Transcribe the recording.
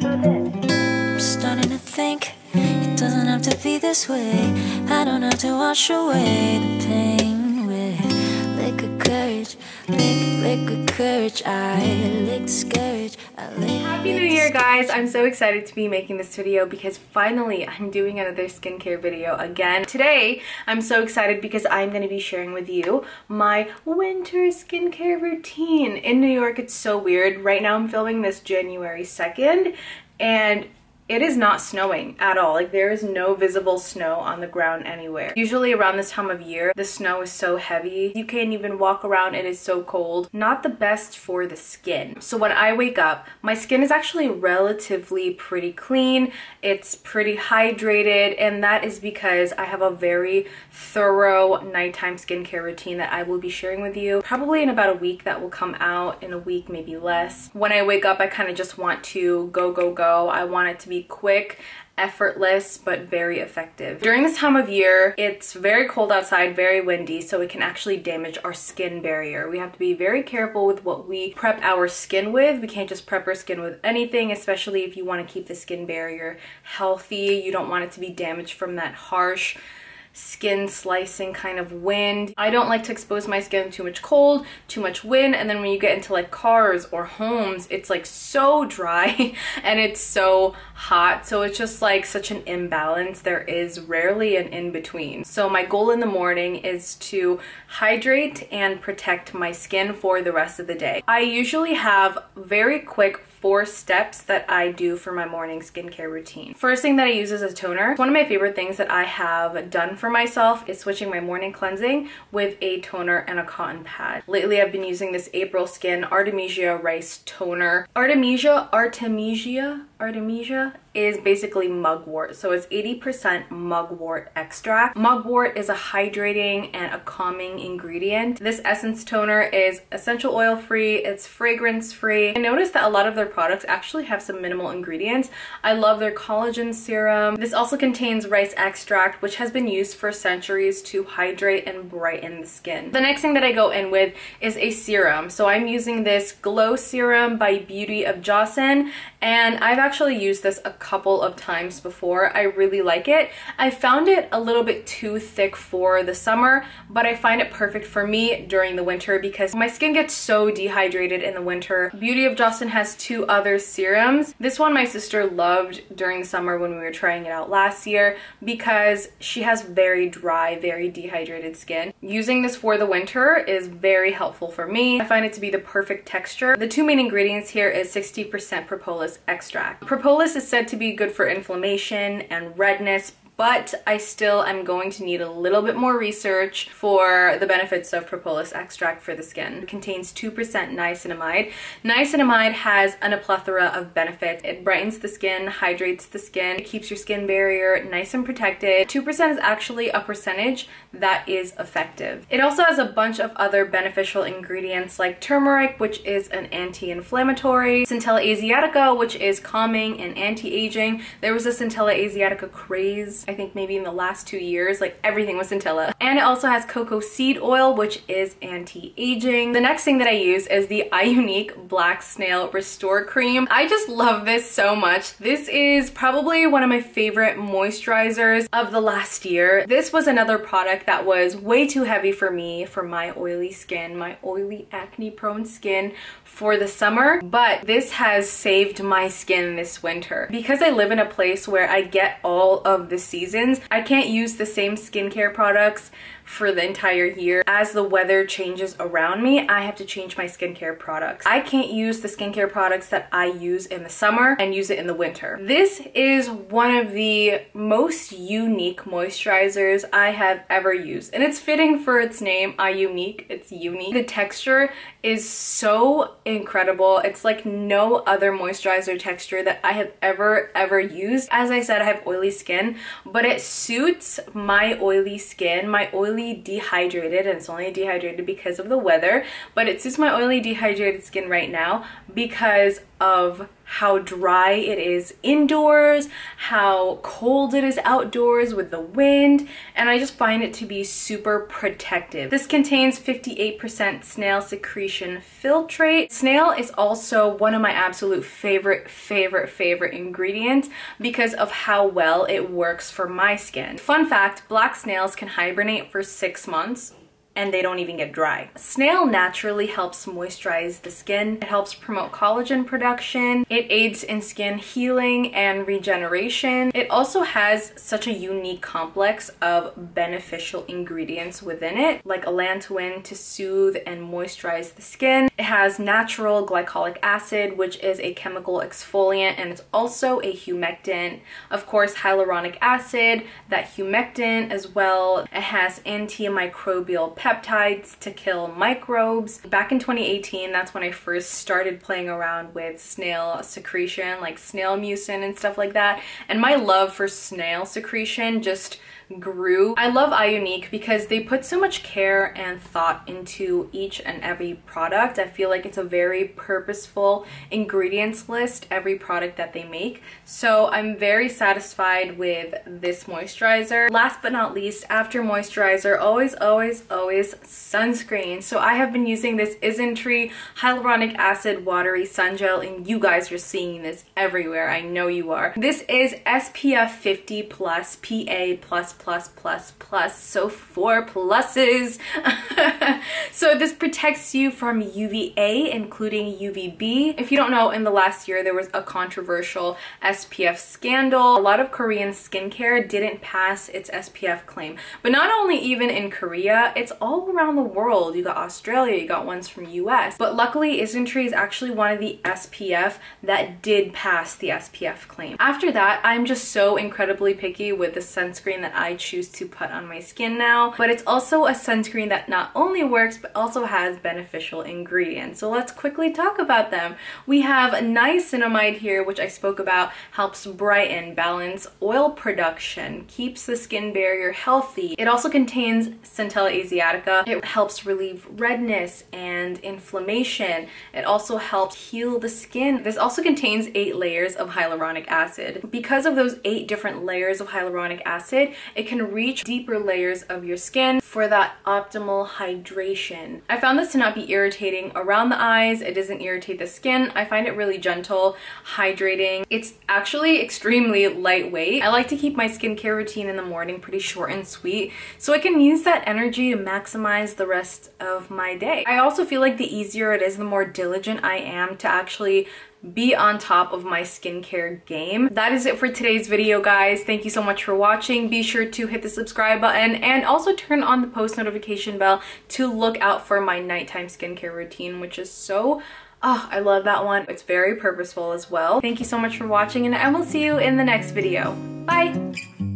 I'm starting to think it doesn't have to be this way. I don't have to wash away the pain with liquid courage, liquid courage. I lick discourage. Happy New Year, guys! I'm so excited to be making this video because finally I'm doing another skincare video again. Today I'm so excited because I'm going to be sharing with you my winter skincare routine. In New York, it's so weird. Right now I'm filming this January 2nd and it is not snowing at all. Like, there is no visible snow on the ground anywhere. Usually around this time of year, the snow is so heavy. You can't even walk around. It is so cold. Not the best for the skin. So when I wake up, my skin is actually relatively pretty clean. It's pretty hydrated, and that is because I have a very thorough nighttime skincare routine that I will be sharing with you. Probably in about a week that will come out, in a week, maybe less. When I wake up, I kind of just want to go. I want it to be quick, effortless, but very effective. During this time of year, it's very cold outside, very windy, so it can actually damage our skin barrier. We have to be very careful with what we prep our skin with. We can't just prep our skin with anything, especially if you want to keep the skin barrier healthy. You don't want it to be damaged from that harsh skin slicing kind of wind. I don't like to expose my skin to too much cold, too much wind, and then when you get into like cars or homes, it's like so dry and it's so hot, so it's just like such an imbalance. There is rarely an in-between. So my goal in the morning is to hydrate and protect my skin for the rest of the day. I usually have very quick 4 steps that I do for my morning skincare routine. First thing that I use is a toner. One of my favorite things that I have done for myself is switching my morning cleansing with a toner and a cotton pad. Lately I've been using this Aprilskin Artemisia Rice Toner. Artemisia is basically mugwort, so it's 80% mugwort extract. Mugwort is a hydrating and a calming ingredient. This essence toner is essential oil free, it's fragrance free. I noticed that a lot of their products actually have some minimal ingredients. I love their collagen serum. This also contains rice extract, which has been used for centuries to hydrate and brighten the skin. The next thing that I go in with is a serum. So I'm using this Glow Serum by beautyofjoseon, and I've actually used this a couple of times before. I really like it. I found it a little bit too thick for the summer, but I find it perfect for me during the winter because my skin gets so dehydrated in the winter. Beautyofjoseon has 2 other serums. This one my sister loved during the summer when we were trying it out last year because she has very dry, very dehydrated skin. Using this for the winter is very helpful for me. I find it to be the perfect texture. The 2 main ingredients here is 60% propolis extract. Propolis is said to be good for inflammation and redness, but I still am going to need a little bit more research for the benefits of propolis extract for the skin. It contains 2% niacinamide. Niacinamide has a plethora of benefits. It brightens the skin, hydrates the skin, it keeps your skin barrier nice and protected. 2% is actually a percentage that is effective. It also has a bunch of other beneficial ingredients like turmeric, which is an anti-inflammatory, centella asiatica, which is calming and anti-aging. There was a centella asiatica craze, I think maybe in the last 2 years, like everything was centella. And it also has cocoa seed oil, which is anti-aging. The next thing that I use is the iUNIK Black Snail Restore Cream. I just love this so much. This is probably one of my favorite moisturizers of the last year. This was another product that was way too heavy for me, for my oily skin, my oily acne prone skin for the summer, but this has saved my skin this winter. Because I live in a place where I get all of the seasons, I can't use the same skincare products for the entire year. As the weather changes around me, I have to change my skincare products. I can't use the skincare products that I use in the summer and use it in the winter. This is one of the most unique moisturizers I have ever used, and it's fitting for its name, iUNIK. It's unique. The texture is so incredible. It's like no other moisturizer texture that I have ever used. As I said, I have oily skin, but it suits my oily skin, my oily dehydrated, and it's only dehydrated because of the weather, but it suits my oily dehydrated skin right now because of how dry it is indoors, how cold it is outdoors with the wind, and I just find it to be super protective. This contains 58% snail secretion filtrate. Snail is also one of my absolute favorite ingredients because of how well it works for my skin. Fun fact, black snails can hibernate for 6 months and they don't even get dry. Snail naturally helps moisturize the skin. It helps promote collagen production. It aids in skin healing and regeneration. It also has such a unique complex of beneficial ingredients within it, like allantoin to soothe and moisturize the skin. It has natural glycolic acid, which is a chemical exfoliant, and it's also a humectant. Of course, hyaluronic acid, that humectant as well. It has antimicrobial peptides to kill microbes. Back in 2018, that's when I first started playing around with snail secretion, like snail mucin and stuff like that. And my love for snail secretion just grew. I love iUNIK because they put so much care and thought into each and every product. I feel like it's a very purposeful ingredients list, every product that they make. So I'm very satisfied with this moisturizer. Last but not least, after moisturizer, always sunscreen. So I have been using this isntree hyaluronic acid watery sun gel, and you guys are seeing this everywhere. I know you are. This is SPF 50 plus PA+++++, so 4 pluses. So this protects you from UVA, including UVB. If you don't know, in the last year there was a controversial SPF scandal. A lot of Korean skincare didn't pass its SPF claim, but not only even in Korea, it's all around the world. You got Australia, you got ones from US, but luckily isntree is actually one of the SPF that did pass the SPF claim. After that, I'm just so incredibly picky with the sunscreen that I choose to put on my skin now, but it's also a sunscreen that not only works but also has beneficial ingredients. So let's quickly talk about them. We have niacinamide here, which I spoke about, helps brighten, balance oil production, keeps the skin barrier healthy. It also contains centella asiatica. It helps relieve redness and inflammation. It also helps heal the skin. This also contains 8 layers of hyaluronic acid. Because of those 8 different layers of hyaluronic acid, it can reach deeper layers of your skin for that optimal hydration. I found this to not be irritating around the eyes. It doesn't irritate the skin. I find it really gentle, hydrating. It's actually extremely lightweight. I like to keep my skincare routine in the morning pretty short and sweet, so I can use that energy to maximize the rest of my day. I also feel like the easier it is, the more diligent I am to actually be on top of my skincare game. That is it for today's video, guys. Thank you so much for watching. Be sure to hit the subscribe button and also turn on the post notification bell to look out for my nighttime skincare routine, which is so, I love that one. It's very purposeful as well. Thank you so much for watching, and I will see you in the next video. Bye!